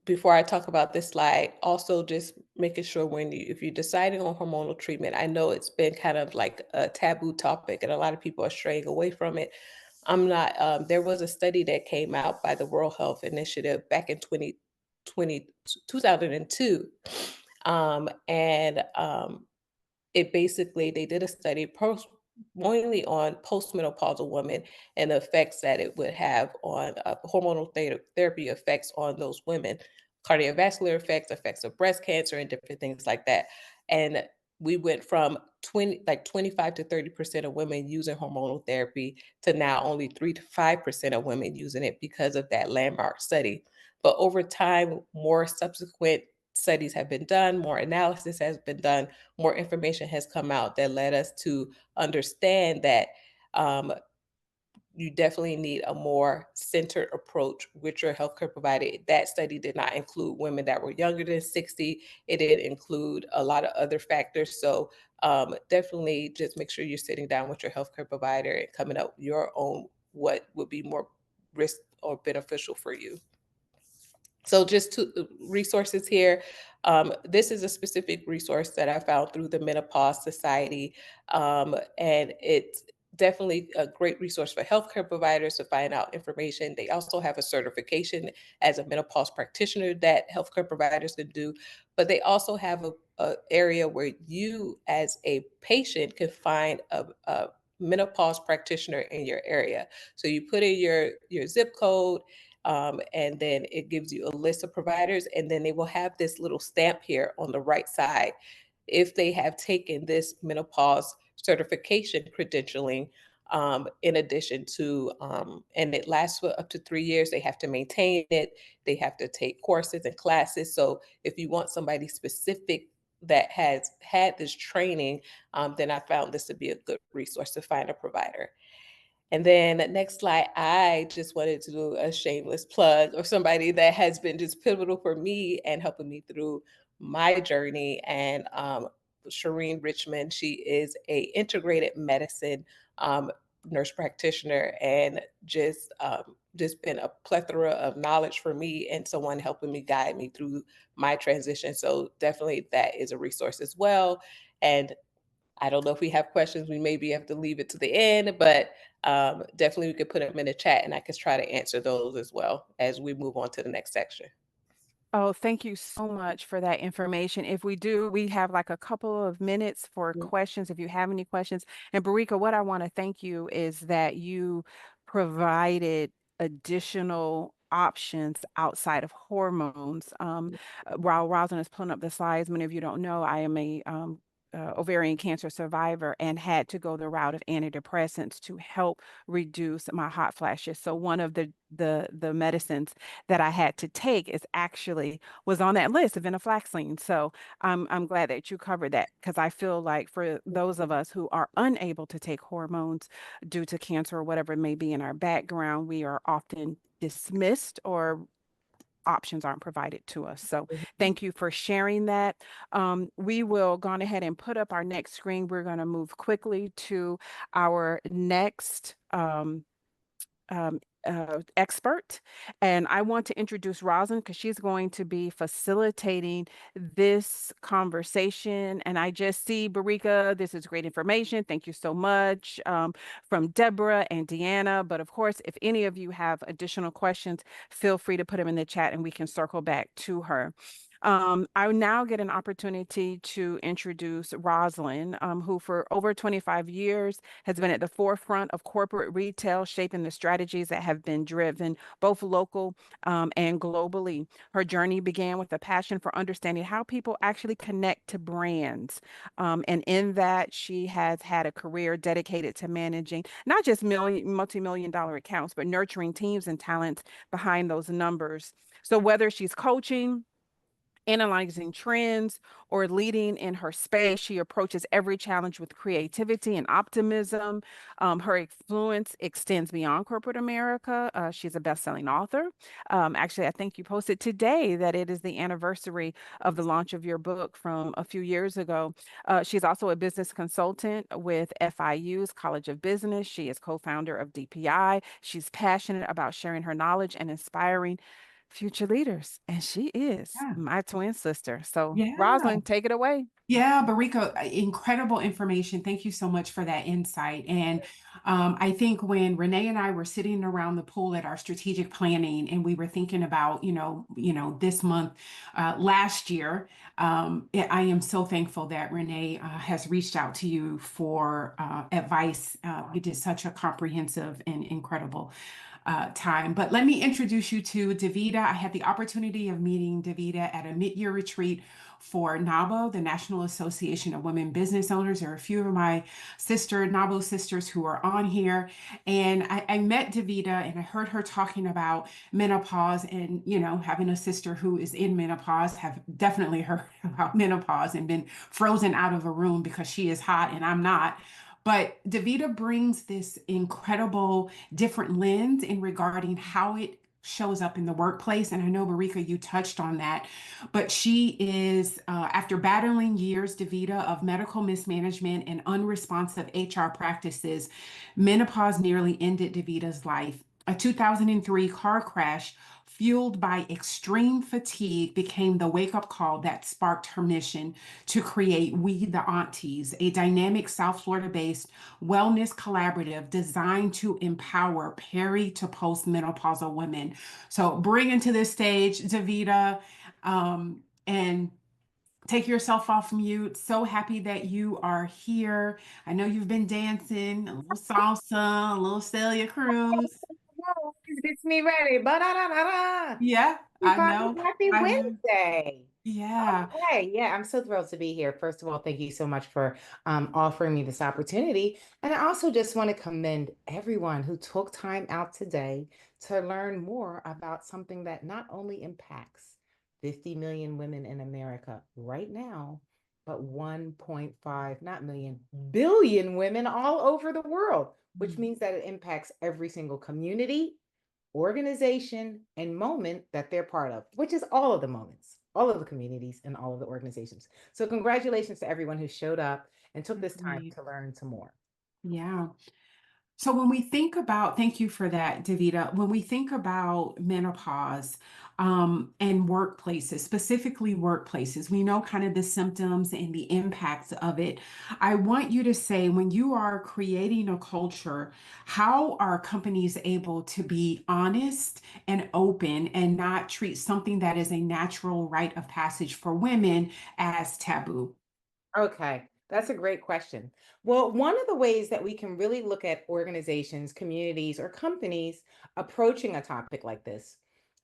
before I talk about this slide, also just making sure if you're deciding on hormonal treatment, I know it's been kind of like a taboo topic and a lot of people are straying away from it. I'm not, there was a study that came out by the World Health Initiative back in 2002. And it basically they did a study mainly on postmenopausal women and the effects that it would have on hormonal therapy effects on those women, cardiovascular effects, effects of breast cancer, and different things like that. And we went from 25 to 30% of women using hormonal therapy to now only 3 to 5% of women using it because of that landmark study. But over time, more subsequent studies have been done, more analysis has been done, more information has come out that led us to understand that um, you definitely need a more centered approach with your healthcare provider. That study did not include women that were younger than 60. It did include a lot of other factors. So definitely just make sure you're sitting down with your healthcare provider and coming up with your own what would be more risk or beneficial for you. So just two resources here. This is a specific resource that I found through the Menopause Society, and it's definitely a great resource for healthcare providers to find out information. They also have a certification as a menopause practitioner that healthcare providers can do, but they also have a area where you, as a patient, can find a menopause practitioner in your area. So you put in your zip code, and then it gives you a list of providers, and then they will have this little stamp here on the right side if they have taken this menopause certification credentialing. In addition to, and it lasts for up to 3 years. They have to maintain it. They have to take courses and classes. So if you want somebody specific that has had this training, then I found this to be a good resource to find a provider. And then next slide, I just wanted to do a shameless plug of somebody that has been just pivotal for me and helping me through my journey. And Shireen Richmond, she is a integrated medicine nurse practitioner and just been a plethora of knowledge for me and someone helping me guide me through my transition. So definitely that is a resource as well. And I don't know if we have questions. We maybe have to leave it to the end, but definitely we could put them in the chat and I could try to answer those as well as we move on to the next section. Oh, thank you so much for that information. If we do, we have like a couple of minutes for Mhm. questions if you have any questions. And Barika, what I want to thank you is that you provided additional options outside of hormones. While Rosin is pulling up the slides, many of you don't know, I am a ovarian cancer survivor and had to go the route of antidepressants to help reduce my hot flashes. So one of the medicines that I had to take is actually was on that list of venlafaxine. So I'm glad that you covered that because I feel like for those of us who are unable to take hormones due to cancer or whatever it may be in our background, we are often dismissed or options aren't provided to us. So Mhm. thank you for sharing that. We will go on ahead and put up our next screen. We're going to move quickly to our next um, expert. And I want to introduce Rosin because she's going to be facilitating this conversation. And I just see Barika, this is great information. Thank you so much from Deborah and Deanna. But of course, if any of you have additional questions, feel free to put them in the chat and we can circle back to her. I now get an opportunity to introduce Rosalind, who for over 25 years has been at the forefront of corporate retail, shaping the strategies that have been driven both local and globally. Her journey began with a passion for understanding how people actually connect to brands. And in that, she has had a career dedicated to managing not just multi-million dollar accounts, but nurturing teams and talents behind those numbers. So whether she's coaching, analyzing trends, or leading in her space. She approaches every challenge with creativity and optimism. Her influence extends beyond corporate America. She's a best-selling author. Actually, I think you posted today that it is the anniversary of the launch of your book from a few years ago. She's also a business consultant with FIU's College of Business. She is co-founder of DPI. She's passionate about sharing her knowledge and inspiring future leaders. And she is Yeah. my twin sister. So, Yeah. Rosalind, take it away. Yeah, Barika, incredible information. Thank you so much for that insight. And I think when Renee and I were sitting around the pool at our strategic planning, and we were thinking about, this month, last year, I am so thankful that Renee has reached out to you for advice. You did such a comprehensive and incredible time. But let me introduce you to Davida. I had the opportunity of meeting Davida at a mid-year retreat for NABO, the National Association of Women Business Owners. There are a few of my NABO sisters who are on here. And I met Davida and I heard her talking about menopause and, having a sister who is in menopause, have definitely heard about menopause and been frozen out of a room because she is hot and I'm not. But Davida brings this incredible different lens in regarding how it shows up in the workplace. And I know, Barika, you touched on that, but she is, after battling years, Davida, of medical mismanagement and unresponsive HR practices, menopause nearly ended Davida's life. A 2003 car crash fueled by extreme fatigue became the wake-up call that sparked her mission to create We the Aunties, a dynamic South Florida-based wellness collaborative designed to empower peri to postmenopausal women. So bring into this stage, Davida, and take yourself off mute. So happy that you are here. I know you've been dancing, a little salsa, a little Celia Cruz. Always gets me ready. Ba-da-da-da-da. Yeah, I Everybody, know. happy I know. Wednesday. Yeah. Okay, yeah, I'm so thrilled to be here. First of all, thank you so much for offering me this opportunity. And I also just want to commend everyone who took time out today to learn more about something that not only impacts 50 million women in America right now, but 1.5, not million, billion women all over the world. which means that it impacts every single community, organization, and moment that they're part of, which is all of the moments, all of the communities, and all of the organizations. So, congratulations to everyone who showed up and took this time Agreed. to learn some more. Yeah. So when we think about, thank you for that, Davida. When we think about menopause and workplaces, specifically workplaces, we know kind of the symptoms and the impacts of it. I want you to say, when you are creating a culture, how are companies able to be honest and open and not treat something that is a natural rite of passage for women as taboo? Okay, that's a great question. Well, one of the ways that we can really look at organizations, communities, or companies approaching a topic like this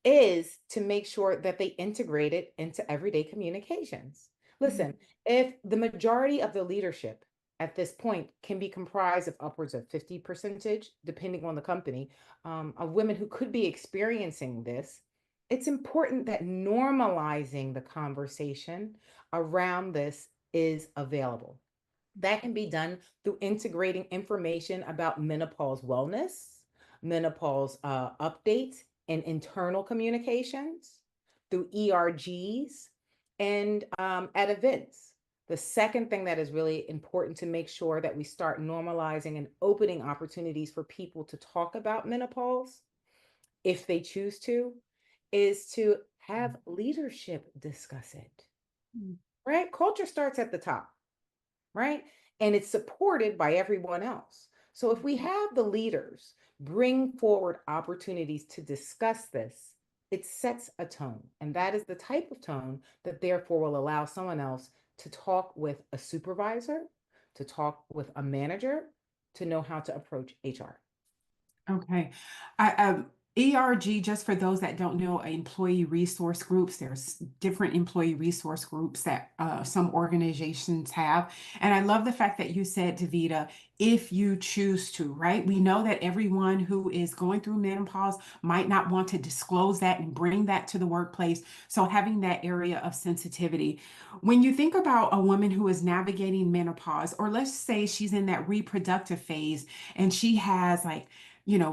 is to make sure that they integrate it into everyday communications. Mm, Listen, if the majority of the leadership at this point can be comprised of upwards of 50 percentage, depending on the company, of women who could be experiencing this, it's important that normalizing the conversation around this is available. That can be done through integrating information about menopause wellness, menopause updates, and internal communications through ERGs and at events. The second thing that is really important to make sure that we start normalizing and opening opportunities for people to talk about menopause, if they choose to, is to have leadership discuss it, mm, right? Culture starts at the top, right? And it's supported by everyone else. So if we have the leaders bring forward opportunities to discuss this, it sets a tone. And that is the type of tone that therefore will allow someone else to talk with a supervisor, to talk with a manager, to know how to approach HR. Okay. ERG, just for those that don't know, employee resource groups, there's different employee resource groups that some organizations have. And I love the fact that you said, Davida, if you choose to, right? We know that everyone who is going through menopause might not want to disclose that and bring that to the workplace. So having that area of sensitivity. When you think about a woman who is navigating menopause, or let's say she's in that reproductive phase and she has like,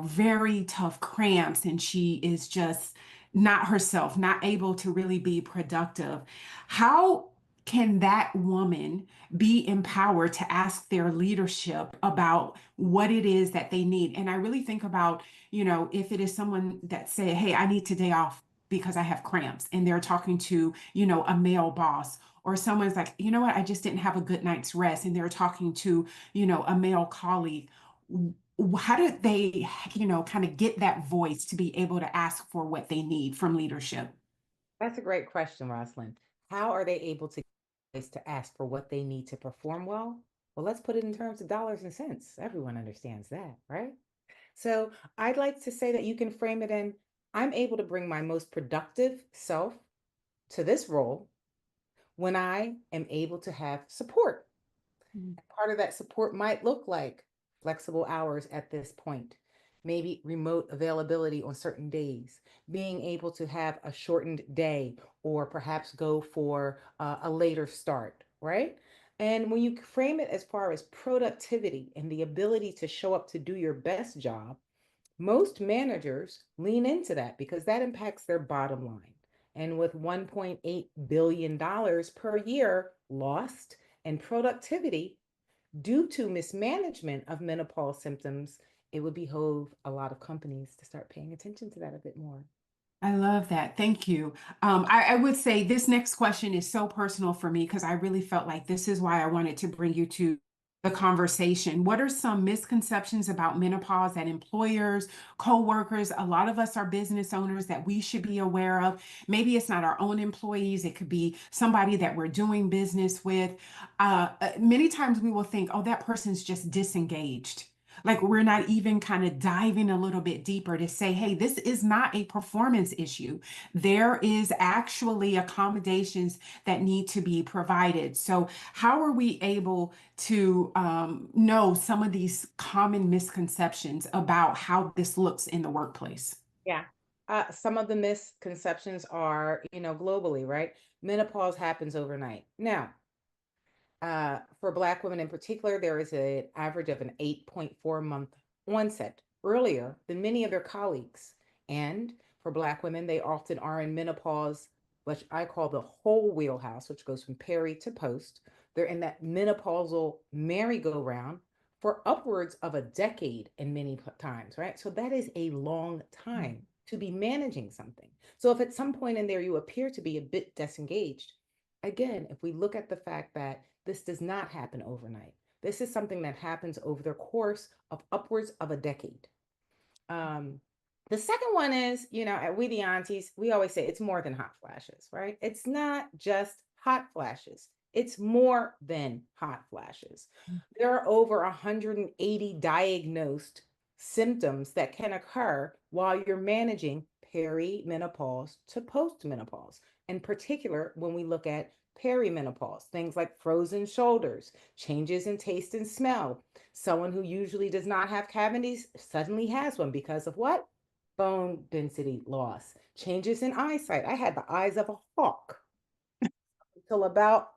very tough cramps and she is just not herself, not able to really be productive. How can that woman be empowered to ask their leadership about what it is that they need? And I really think about, if it is someone that say, hey, I need today off because I have cramps, and they're talking to, a male boss, or someone's like, you know what, I just didn't have a good night's rest, and they're talking to, a male colleague. How did they, kind of get that voice to be able to ask for what they need from leadership? That's a great question, Rosalind. How are they able to ask for what they need to perform well? Well, let's put it in terms of dollars and cents. Everyone understands that, right? So I'd like to say that you can frame it in, I'm able to bring my most productive self to this role when I am able to have support. Mm, Part of that support might look like flexible hours at this point, maybe remote availability on certain days, being able to have a shortened day, or perhaps go for a later start, right? And when you frame it as far as productivity and the ability to show up to do your best job, most managers lean into that because that impacts their bottom line. And with $1.8 billion per year lost in productivity, due to mismanagement of menopause symptoms, it would behoove a lot of companies to start paying attention to that a bit more. I love that. Thank you. I would say this next question is so personal for me because I really felt like this is why I wanted to bring you to the conversation. What are some misconceptions about menopause that employers, co-workers, a lot of us are business owners that we should be aware of? Maybe it's not our own employees, it could be somebody that we're doing business with. Many times we will think, oh, that person's just disengaged. Like we're not even kind of diving a little bit deeper to say, hey, this is not a performance issue. There is actually accommodations that need to be provided. So, how are we able to know some of these common misconceptions about how this looks in the workplace? Yeah. Some of the misconceptions are, globally, right? Menopause happens overnight. Now, for Black women in particular, there is an average of an 8.4-month onset earlier than many of their colleagues. And for Black women, they often are in menopause, which I call the whole wheelhouse, which goes from peri to post. They're in that menopausal merry-go-round for upwards of a decade in many times, right? So that is a long time to be managing something. So if at some point in there you appear to be a bit disengaged, again, if we look at the fact that this does not happen overnight, this is something that happens over the course of upwards of a decade. The second one is, at We the Aunties, we always say it's more than hot flashes, right? It's not just hot flashes. It's more than hot flashes. There are over 180 diagnosed symptoms that can occur while you're managing perimenopause to postmenopause. In particular, when we look at perimenopause, things like frozen shoulders, changes in taste and smell. Someone who usually does not have cavities suddenly has one because of what? Bone density loss, changes in eyesight. I had the eyes of a hawk until about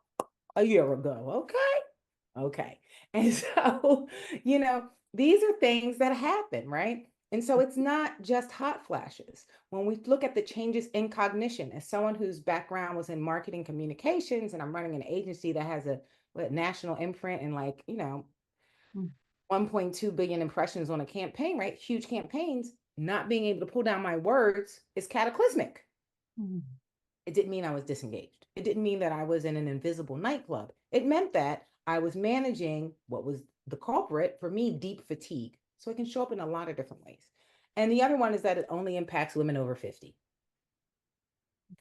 a year ago. Okay. And so, these are things that happen, right? And so it's not just hot flashes. When we look at the changes in cognition, as someone whose background was in marketing communications, and I'm running an agency that has a national imprint and 1.2 billion impressions on a campaign, right? Huge campaigns, not being able to pull down my words is cataclysmic. It didn't mean I was disengaged. It didn't mean that I was in an invisible nightclub. It meant that I was managing what was the culprit for me, deep fatigue. So it can show up in a lot of different ways. And the other one is that it only impacts women over 50.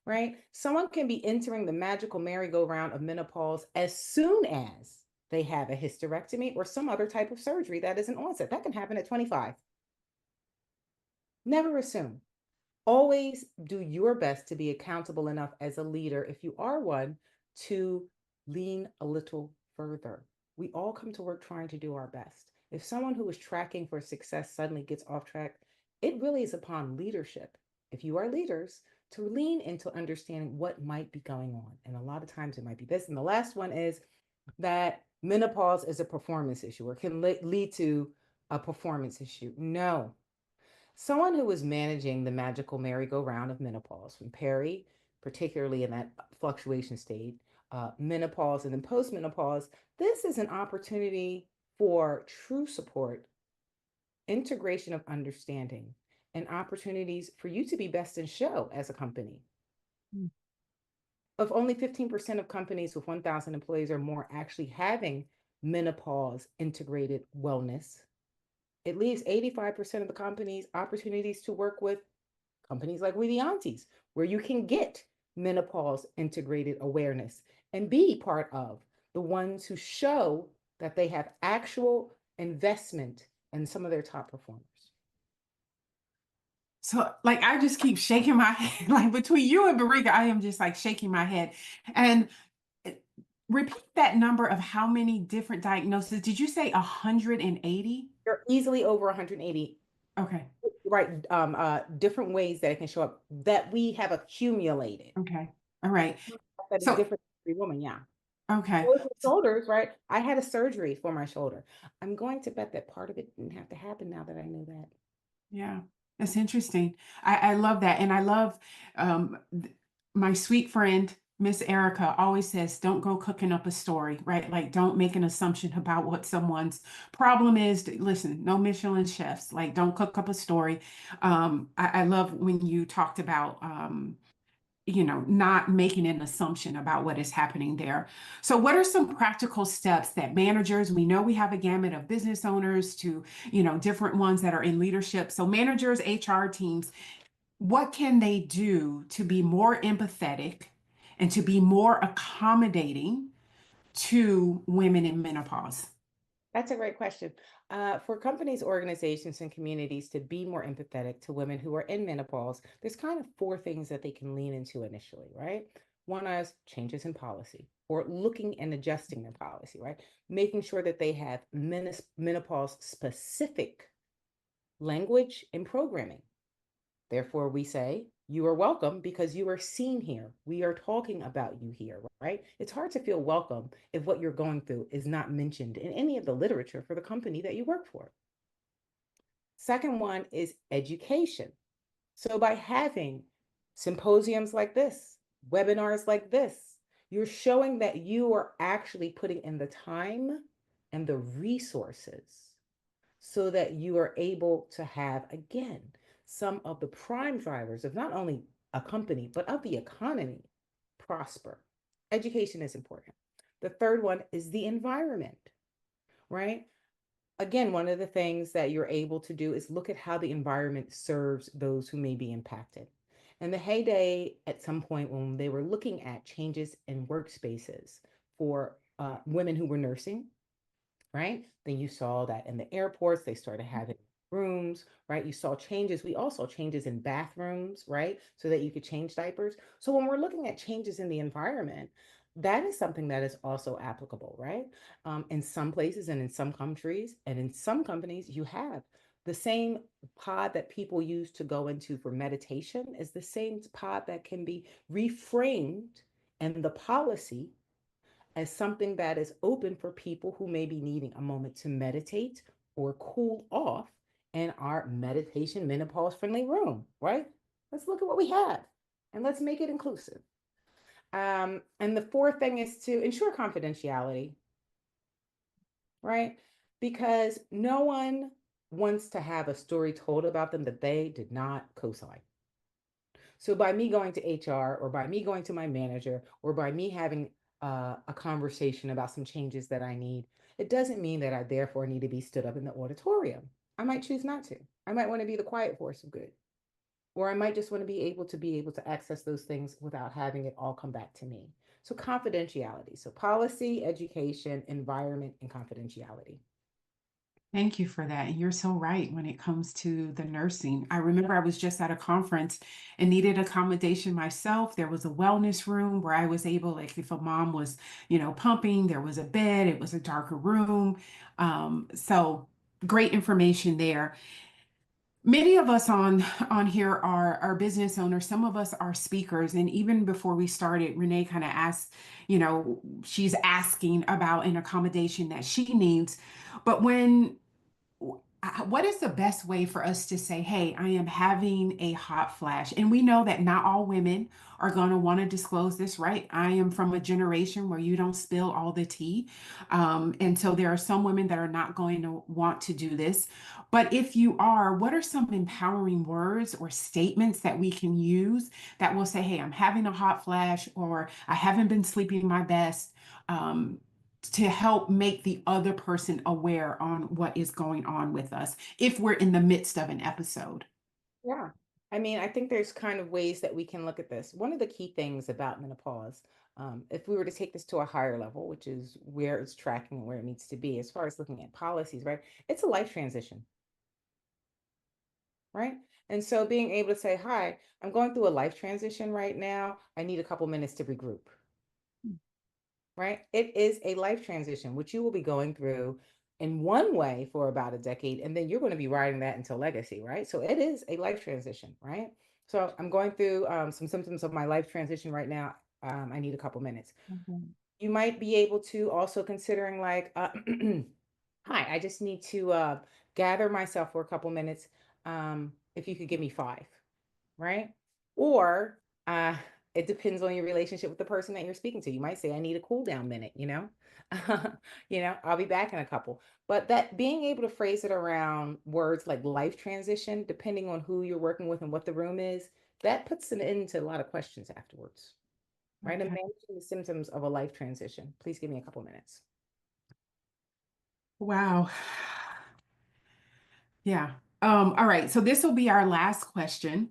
Right? Someone can be entering the magical merry-go-round of menopause as soon as they have a hysterectomy or some other type of surgery that is an onset. That can happen at 25. Never assume. Always do your best to be accountable enough as a leader, if you are one, to lean a little further. We all come to work trying to do our best. If someone who is tracking for success suddenly gets off track, it really is upon leadership, if you are leaders, to lean into understanding what might be going on. And a lot of times it might be this. And the last one is that menopause is a performance issue or can lead to a performance issue. No. Someone who is managing the magical merry-go-round of menopause from peri, particularly in that fluctuation state, menopause, and then postmenopause, this is an opportunity for true support, integration of understanding, and opportunities for you to be best in show as a company. If only 15% of companies with 1,000 employees or more actually having menopause integrated wellness, it leaves 85% of the companies opportunities to work with companies like We the Aunties, where you can get menopause integrated awareness and be part of the ones who show that they have actual investment in some of their top performers. So I just keep shaking my head, between you and Barika, I am just shaking my head. And repeat that number of how many different diagnoses. Did you say 180? They're easily over 180. Okay. Right. Different ways that it can show up that we have accumulated. Okay. All right. That is different for every woman. Yeah. Okay. Shoulders, right? I had a surgery for my shoulder. I'm going to bet that part of it didn't have to happen now that I know that. Yeah, that's interesting. I love that. And I love my sweet friend, Miss Erica, always says, don't go cooking up a story, right? Don't make an assumption about what someone's problem is. Listen, no Michelin chefs, don't cook up a story. I love when you talked about not making an assumption about what is happening there. So what are some practical steps that managers, we know we have a gamut of business owners to, different ones that are in leadership. So managers, HR teams, what can they do to be more empathetic and to be more accommodating to women in menopause? That's a great question. For companies, organizations, and communities to be more empathetic to women who are in menopause, there's kind of four things that they can lean into initially, right? One is changes in policy or looking and adjusting their policy, right? Making sure that they have menopause specific language and programming. Therefore, we say, you are welcome because you are seen here. We are talking about you here, right? It's hard to feel welcome if what you're going through is not mentioned in any of the literature for the company that you work for. Second one is education. So by having symposiums like this, webinars like this, you're showing that you are actually putting in the time and the resources so that you are able to have, again, some of the prime drivers of not only a company, but of the economy prosper. Education is important. The third one is the environment, right? Again, one of the things that you're able to do is look at how the environment serves those who may be impacted. In the heyday, at some point when they were looking at changes in workspaces for women who were nursing, right? Then you saw that in the airports, they started having rooms, right? You saw changes. We also saw changes in bathrooms, right? So that you could change diapers. So when we're looking at changes in the environment, that is something that is also applicable, right? In some places and in some countries and in some companies, you have the same pod that people use to go into for meditation is the same pod that can be reframed and the policy as something that is open for people who may be needing a moment to meditate or cool off in our meditation menopause friendly room, right? Let's look at what we have and let's make it inclusive. And the fourth thing is to ensure confidentiality, right? Because no one wants to have a story told about them that they did not co-sign. So by me going to HR or by me going to my manager or by me having a conversation about some changes that I need, it doesn't mean that I therefore need to be stood up in the auditorium. I might choose not to. I might want to be the quiet force of good. Or I might just want to be able to access those things without having it all come back to me. So confidentiality. So policy, education, environment, and confidentiality. Thank you for that. And you're so right when it comes to the nursing. I remember I was just at a conference and needed accommodation myself. There was a wellness room where I was able, like if a mom was, pumping, there was a bed, it was a darker room. So great information there. Many of us on here are business owners. Some of us are speakers. And even before we started, Renee kind of asked, she's asking about an accommodation that she needs. But what is the best way for us to say, hey, I am having a hot flash? And we know that not all women are going to want to disclose this, right? I am from a generation where you don't spill all the tea. And so there are some women that are not going to want to do this. But if you are, what are some empowering words or statements that we can use that will say, hey, I'm having a hot flash, or I haven't been sleeping my best? To help make the other person aware on what is going on with us if we're in the midst of an episode. Yeah. I mean, I think there's kind of ways that we can look at this. One of the key things about menopause, if we were to take this to a higher level, which is where it's tracking and where it needs to be, as far as looking at policies, right? It's a life transition, right? And so being able to say, hi, I'm going through a life transition right now. I need a couple minutes to regroup, right? It is a life transition, which you will be going through in one way for about a decade, and then you're going to be riding that until legacy, right? So it is a life transition, right? So I'm going through some symptoms of my life transition right now. I need a couple minutes. You might be able to also considering like, hi, I just need to gather myself for a couple minutes. If you could give me 5, right? Or it depends on your relationship with the person that you're speaking to. You might say, I need a cool down minute, I'll be back in a couple. But that being able to phrase it around words like life transition, depending on who you're working with and what the room is, that puts an end to a lot of questions afterwards, right? Okay. And managing the symptoms of a life transition. Please give me a couple minutes. Wow. Yeah. All right. So this will be our last question.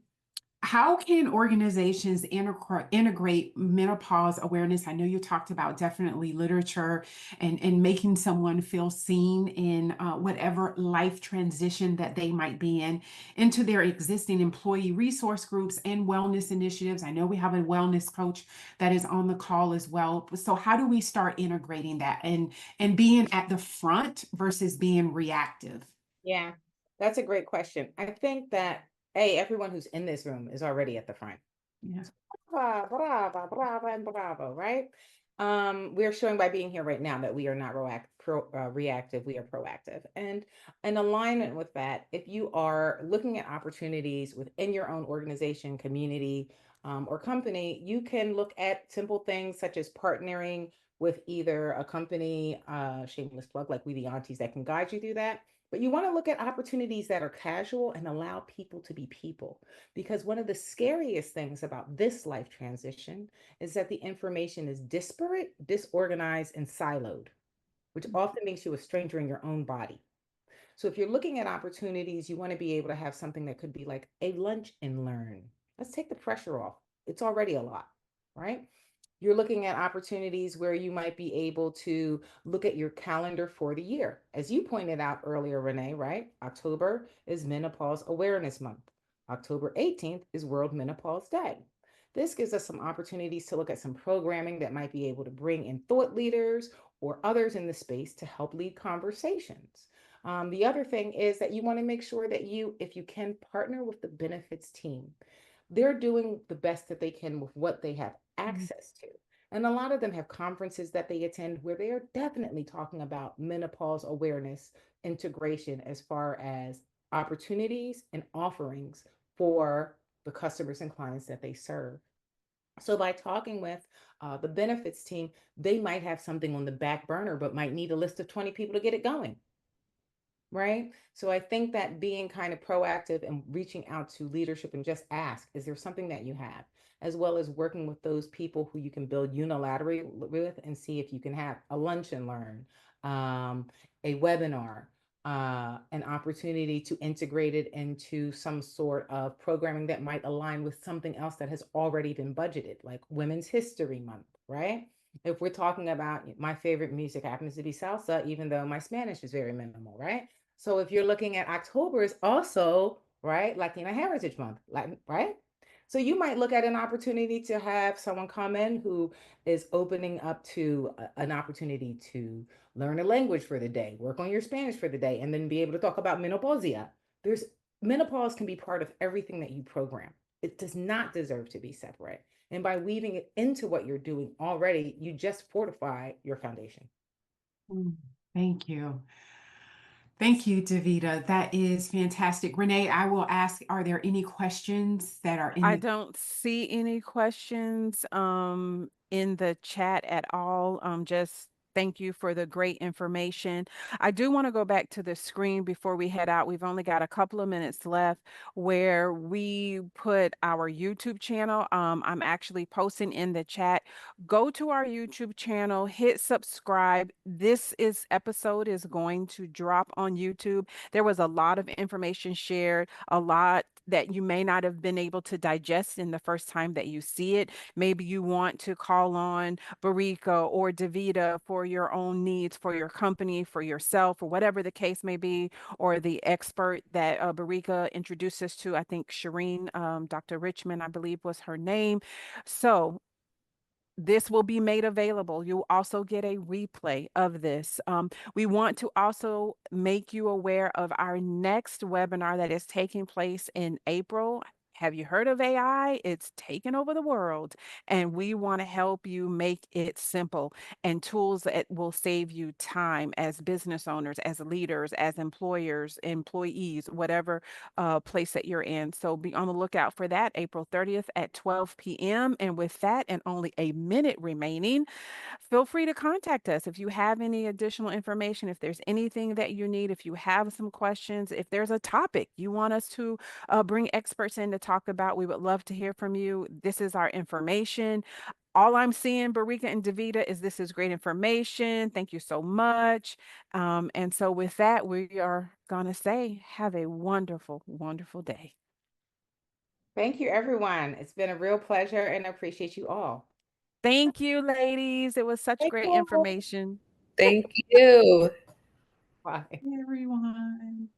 How can organizations integrate menopause awareness? I know you talked about definitely literature and making someone feel seen in whatever life transition that they might be in into their existing employee resource groups and wellness initiatives. I know we have a wellness coach that is on the call as well. So how do we start integrating that and being at the front versus being reactive? Yeah, that's a great question. I think that, hey, everyone who's in this room is already at the front. Yeah. Brava, brava, brava, and bravo, right? We're showing by being here right now that we are not reactive, we are proactive. And in alignment with that, if you are looking at opportunities within your own organization, community, or company, you can look at simple things such as partnering with either a company, shameless plug, like We the Aunties, that can guide you through that. But you want to look at opportunities that are casual and allow people to be people. Because one of the scariest things about this life transition is that the information is disparate, disorganized, and siloed, which often makes you a stranger in your own body. So if you're looking at opportunities, you want to be able to have something that could be like a lunch and learn. Let's take the pressure off. It's already a lot, right? You're looking at opportunities where you might be able to look at your calendar for the year. As you pointed out earlier, Renee, right? October is Menopause Awareness Month. October 18th is World Menopause Day. This gives us some opportunities to look at some programming that might be able to bring in thought leaders or others in the space to help lead conversations. The other thing is that you want to make sure that you, if you can, partner with the benefits team. They're doing the best that they can with what they have access to. And a lot of them have conferences that they attend where they are definitely talking about menopause awareness, integration, as far as opportunities and offerings for the customers and clients that they serve. So by talking with the benefits team, they might have something on the back burner, but might need a list of 20 people to get it going. Right. So I think that being kind of proactive and reaching out to leadership and just ask, is there something that you have? As well as working with those people who you can build unilaterally with and see if you can have a lunch and learn, a webinar, an opportunity to integrate it into some sort of programming that might align with something else that has already been budgeted, like Women's History Month, right? If we're talking about my favorite music happens to be salsa, even though my Spanish is very minimal, right? So if you're looking at October is also, right, Latina Heritage Month, Latin, right? So you might look at an opportunity to have someone come in who is opening up to an opportunity to learn a language for the day, work on your Spanish for the day, and then be able to talk about menopausia. There's menopause can be part of everything that you program. It does not deserve to be separate. And by weaving it into what you're doing already, you just fortify your foundation. Thank you. Thank you, Davida. That is fantastic. Renee, I will ask, are there any questions that are in I the don't see any questions in the chat at all. Just thank you for the great information. I do want to go back to the screen before we head out. We've only got a couple of minutes left where we put our YouTube channel. I'm actually posting in the chat. Go to our YouTube channel, hit subscribe. Episode is going to drop on YouTube. There was a lot of information shared, a lot that you may not have been able to digest in the first time that you see it. Maybe you want to call on Barika or Davida for your own needs, for your company, for yourself, or whatever the case may be, or the expert that Barika introduced us to. I think Shireen, Dr. Richmond, I believe was her name. So this will be made available. You'll also get a replay of this. We want to also make you aware of our next webinar that is taking place in April. Have you heard of AI? It's taken over the world, and we want to help you make it simple and tools that will save you time as business owners, as leaders, as employers, employees, whatever place that you're in. So be on the lookout for that April 30th at 12 p.m. And with that, and only a minute remaining, feel free to contact us if you have any additional information, if there's anything that you need, if you have some questions, if there's a topic you want us to bring experts in to talk about. We would love to hear from you. This is our information. All I'm seeing, Barika and Davida, is this is great information. Thank you so much. And so with that, we are going to say, have a wonderful, wonderful day. Thank you, everyone. It's been a real pleasure and I appreciate you all. Thank you, ladies. It was such great information. Thank you. Bye. everyone?